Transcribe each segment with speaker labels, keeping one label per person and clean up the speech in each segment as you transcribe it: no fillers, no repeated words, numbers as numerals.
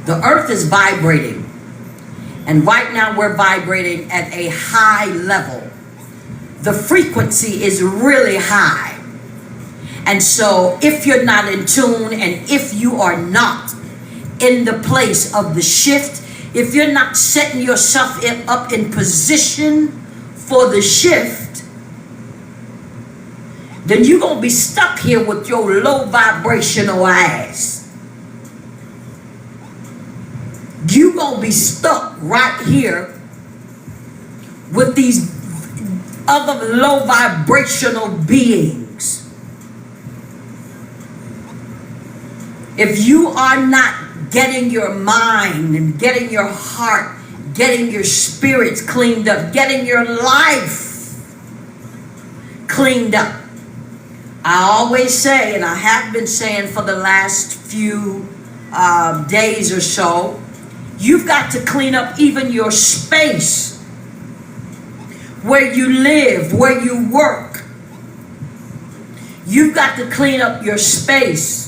Speaker 1: The earth is vibrating. And right now we're vibrating at a high level. The frequency is really high. And so if you're not in tune, and if you are not in the place of the shift, if you're not setting yourself up in position for the shift, then you're going to be stuck here with your low vibrational ass. You're going to be stuck right here with these other low vibrational beings. If you are not getting your mind and getting your heart, getting your spirits cleaned up, getting your life cleaned up, I always say, and I have been saying for the last few days or so, you've got to clean up even your space, where you live, where you work. You've got to clean up your space.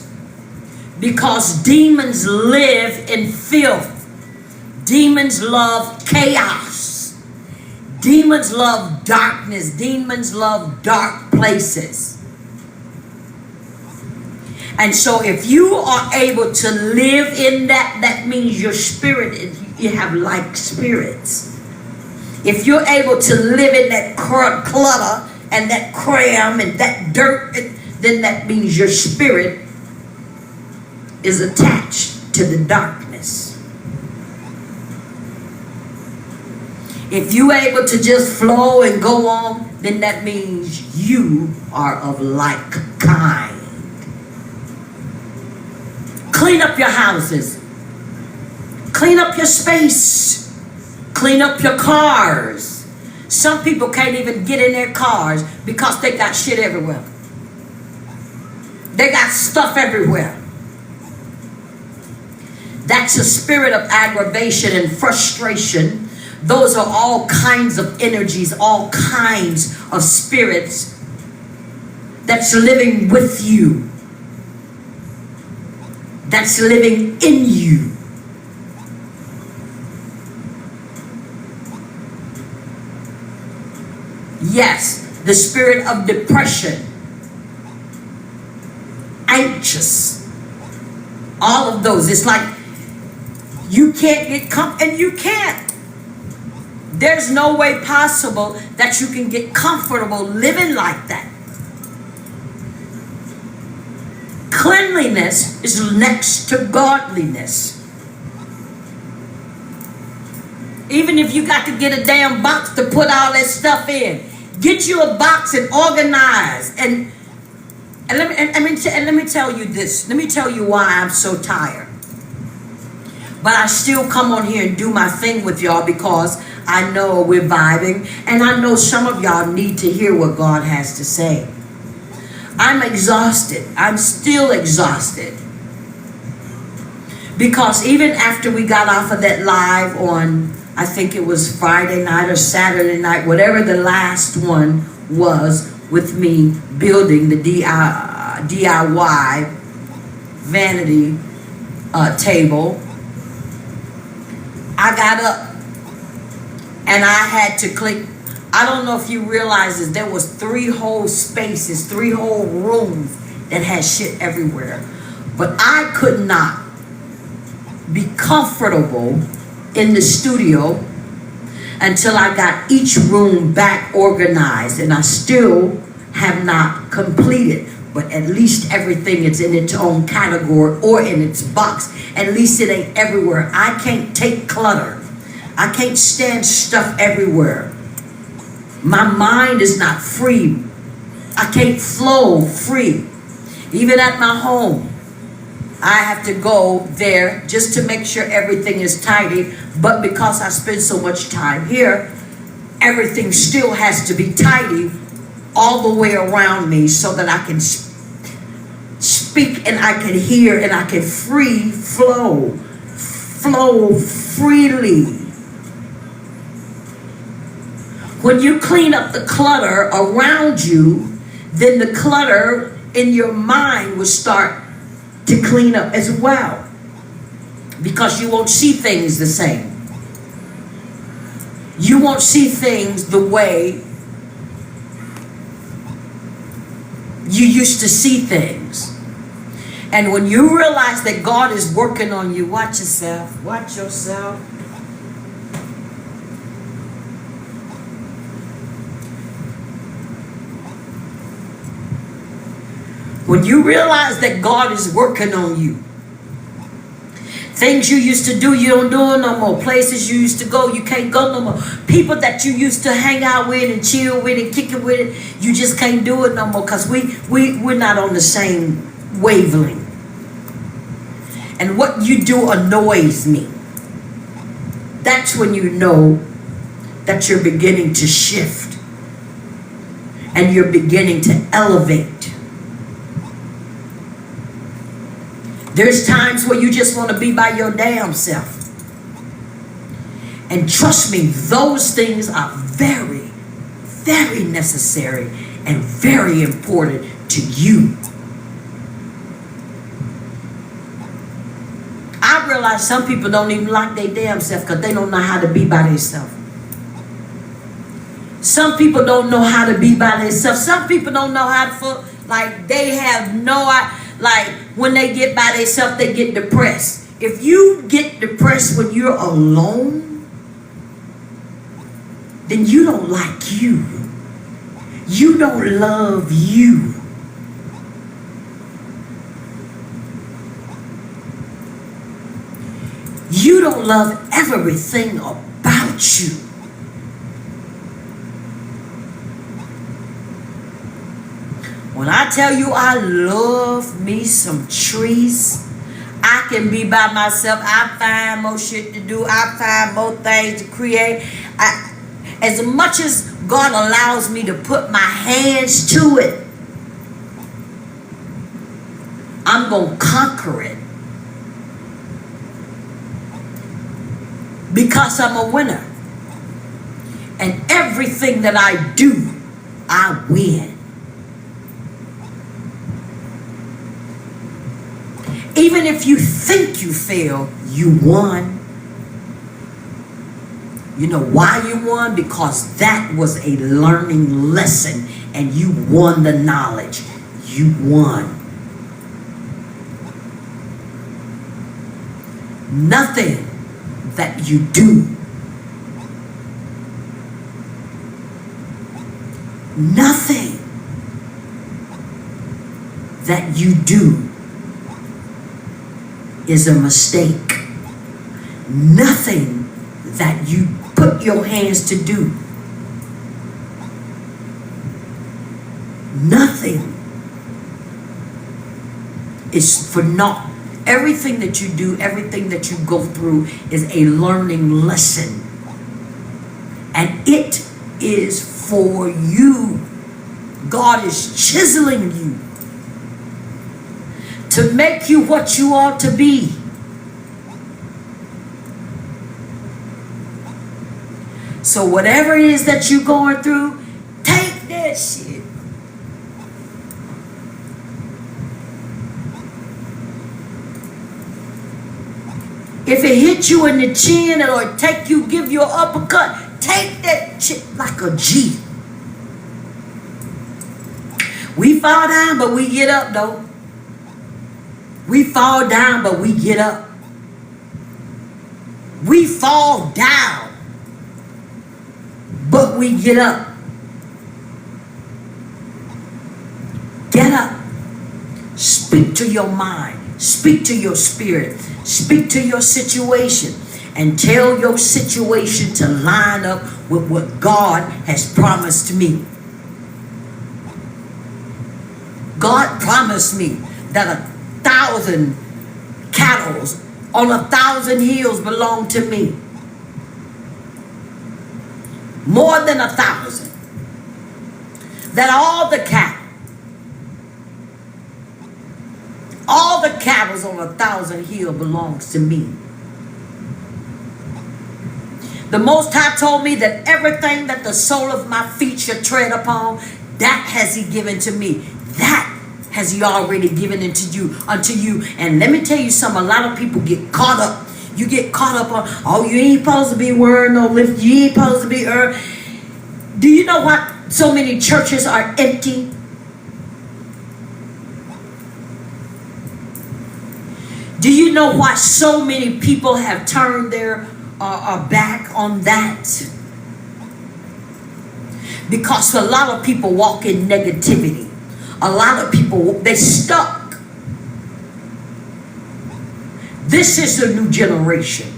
Speaker 1: Because demons live in filth. Demons love chaos. Demons love darkness. Demons love dark places. And so if you are able to live in that, that means your spirit, you have like spirits. If you're able to live in that clutter and that cram and that dirt, then that means your spirit is attached to the darkness. If you're able to just flow and go on, then that means you are of like kind. Clean up your houses. Clean up your space. Clean up your cars. Some people can't even get in their cars because they got shit everywhere. They got stuff everywhere. That's a spirit of aggravation and frustration. Those are all kinds of energies, all kinds of spirits that's living with you, that's living in you. Yes, the spirit of depression, anxious, all of those. It's like you can't get and you can't. There's no way possible that you can get comfortable living like that. Cleanliness is next to godliness. Even if you got to get a damn box to put all that stuff in, get you a box and organize. And let me tell you this. Let me tell you why I'm so tired. But I still come on here and do my thing with y'all because I know we're vibing. And I know some of y'all need to hear what God has to say. I'm exhausted. I'm still exhausted. Because even after we got off of that live on, I think it was Friday night or Saturday night, whatever the last one was with me building the DIY vanity table, I got up and I had to click. I don't know if you realize this, there was 3 whole spaces, 3 whole rooms that had shit everywhere. But I could not be comfortable in the studio until I got each room back organized, and I still have not completed, but at least everything is in its own category or in its box. At least it ain't everywhere. I can't take clutter. I can't stand stuff everywhere. My mind is not free. I can't flow free. Even at my home, I have to go there just to make sure everything is tidy. But because I spend so much time here, everything still has to be tidy all the way around me so that I can speak and I can hear and I can flow freely. When you clean up the clutter around you, then the clutter in your mind will start to clean up as well. because you won't see things the same. You won't see things the way you used to see things. And when you realize that God is working on you, watch yourself. Watch yourself. When you realize that God is working on you, things you used to do, you don't do it no more. Places you used to go, you can't go no more. People that you used to hang out with and chill with and kick it with, you just can't do it no more because we're not on the same wavelength. And what you do annoys me. That's when you know that you're beginning to shift and you're beginning to elevate. There's times where you just want to be by your damn self. And trust me, those things are very, very necessary and very important to you. I realize some people don't even like their damn self because they don't know how to be by themselves. Some people don't know how to be by themselves. Some people don't know how to, like they have no idea. Like when they get by themselves, they get depressed. If you get depressed when you're alone, then you don't like you. You don't love you. You don't love everything about you. When I tell you I love me some Trice, I can be by myself. I find more shit to do. I find more things to create. As much as God allows me to put my hands to it, I'm going to conquer it. Because I'm a winner. And everything that I do, I win. Even if you think you failed, you won. You know why you won? Because that was a learning lesson and you won the knowledge. You won. Nothing that you do, nothing that you do is a mistake. Nothing that you put your hands to do, nothing is for naught. Everything that you do, everything that you go through is a learning lesson. And it is for you. God is chiseling you to make you what you ought to be. So whatever it is that you're going through, take that shit. If it hit you in the chin or give you an uppercut, take that shit like a G. We fall down, but we get up, though. We fall down, but we get up. We fall down, but we get up. Get up. Speak to your mind. Speak to your spirit. Speak to your situation. And tell your situation to line up with what God has promised me. God promised me that 1,000 cattle on 1,000 hills belong to me. More than 1,000. That all the cattle on 1,000 hills belongs to me. The Most High told me that everything that the sole of my feet should tread upon, that has He given to me. That has He already given unto you. And let me tell you something, a lot of people get caught up You get caught up on, oh, you ain't supposed to be wearing no lift. You ain't supposed to be Do you know what? So many churches are empty. Do you know why so many people have turned their back on that? Because a lot of people walk in negativity. A lot of people, they stuck. This is the new generation.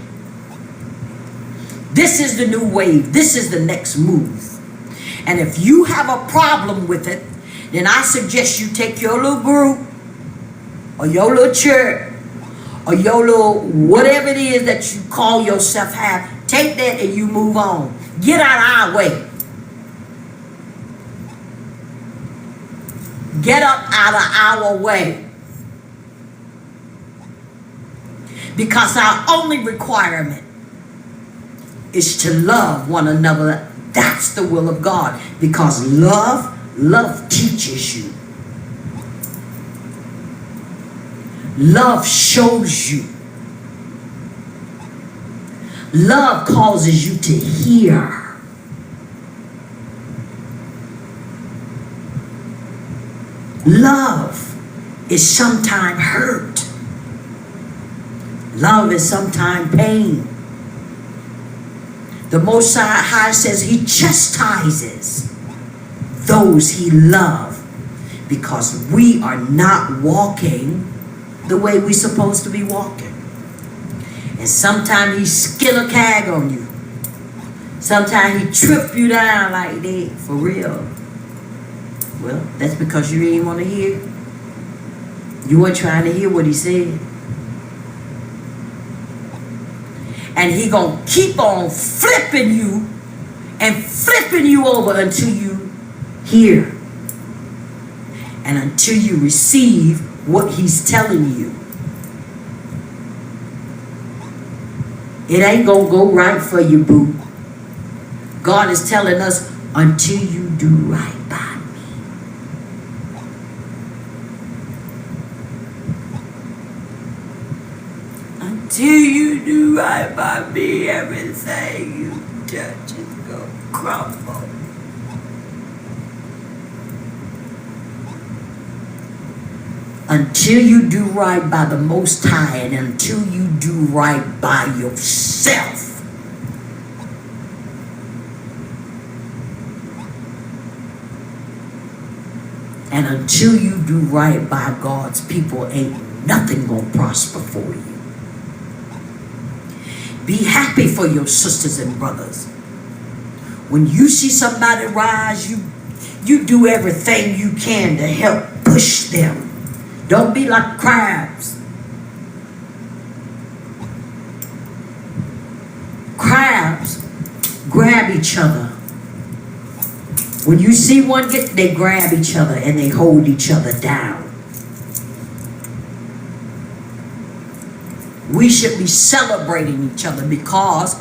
Speaker 1: This is the new wave. This is the next move. And if you have a problem with it, then I suggest you take your little group or your little church or your little whatever it is that you call yourself have. Take that and you move on. Get out of our way. Get up out of our way. Because our only requirement is to love one another. That's the will of God. Because love teaches you. Love shows you. Love causes you to hear. Love is sometimes hurt. Love is sometimes pain. The Most High says he chastises those he loves because we are not walking the way we're supposed to be walking. And sometimes he skill a cag on you. Sometimes he trip you down like that, for real. Well, that's because you didn't want to hear. You weren't trying to hear what he said. And he gonna keep on flipping you and flipping you over until you hear. And until you receive what he's telling you. It ain't gonna go right for you, boo. God is telling us, until you do right by me. Until you do right by me, everything you touch is gonna crumble. Until you do right by the Most High, and until you do right by yourself. And until you do right by God's people, ain't nothing gonna prosper for you. Be happy for your sisters and brothers. When you see somebody rise, you do everything you can to help push them. Don't be like crabs. Crabs grab each other. When you see one they grab each other and they hold each other down. We should be celebrating each other, because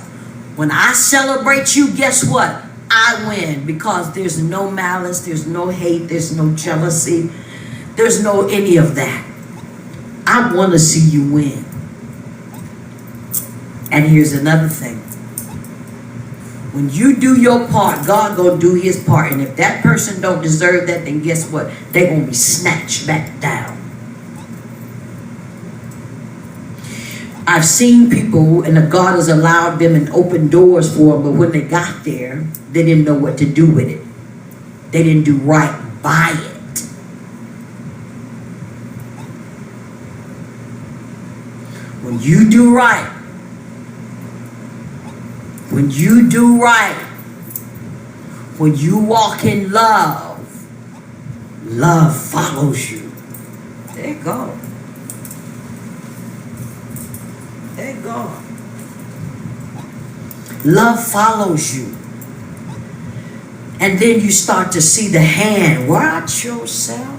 Speaker 1: when I celebrate you, guess what? I win, because there's no malice, there's no hate, there's no jealousy, there's no any of that. I want to see you win. And here's another thing. When you do your part, God gonna do his part. And if that person don't deserve that, then guess what? They're gonna be snatched back down. I've seen people, and God has allowed them and opened doors for them, but when they got there, they didn't know what to do with it. They didn't do right by it. When you do right, when you do right, when you walk in love, love follows you. There you go. There you go. Love follows you. And then you start to see the hand. Watch yourself.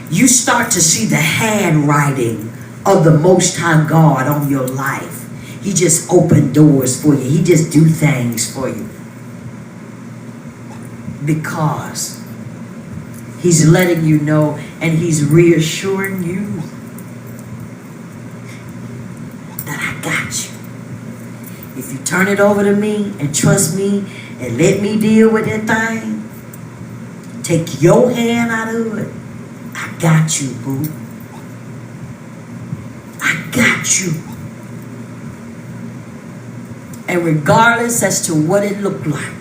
Speaker 1: You start to see the handwriting of the Most High God on your life. He just opened doors for you. He just do things for you. Because he's letting you know, and he's reassuring you. got you. If you turn it over to me and trust me and let me deal with that thing, take your hand out of it, I got you, boo. I got you. And regardless as to what it looked like,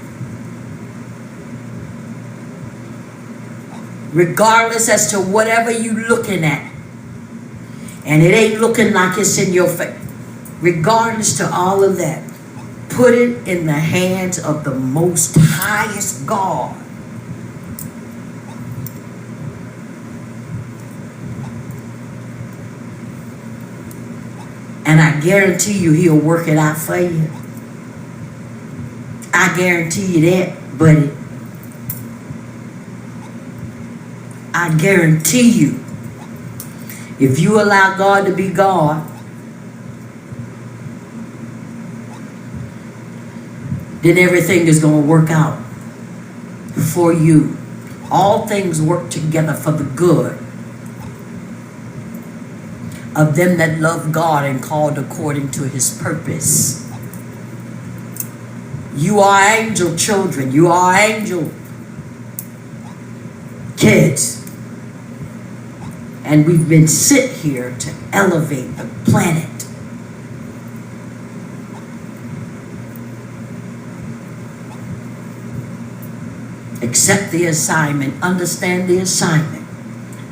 Speaker 1: regardless as to whatever you looking at, and it ain't looking like it's in your face, regardless to all of that, put it in the hands of the most highest God. And I guarantee you he'll work it out for you. I guarantee you that, buddy. I guarantee you, if you allow God to be God, then everything is going to work out for you. All things work together for the good of them that love God and called according to his purpose. You are angel children. You are angel kids. And we've been sent here to elevate the planet. Accept the assignment, understand the assignment,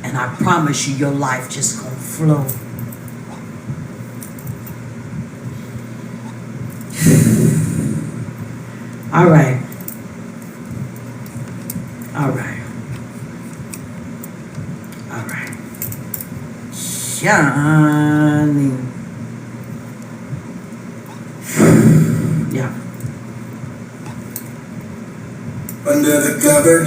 Speaker 1: and I promise you your life just gonna flow. All right. All right. All right. Johnny. Yeah.
Speaker 2: Under the cover.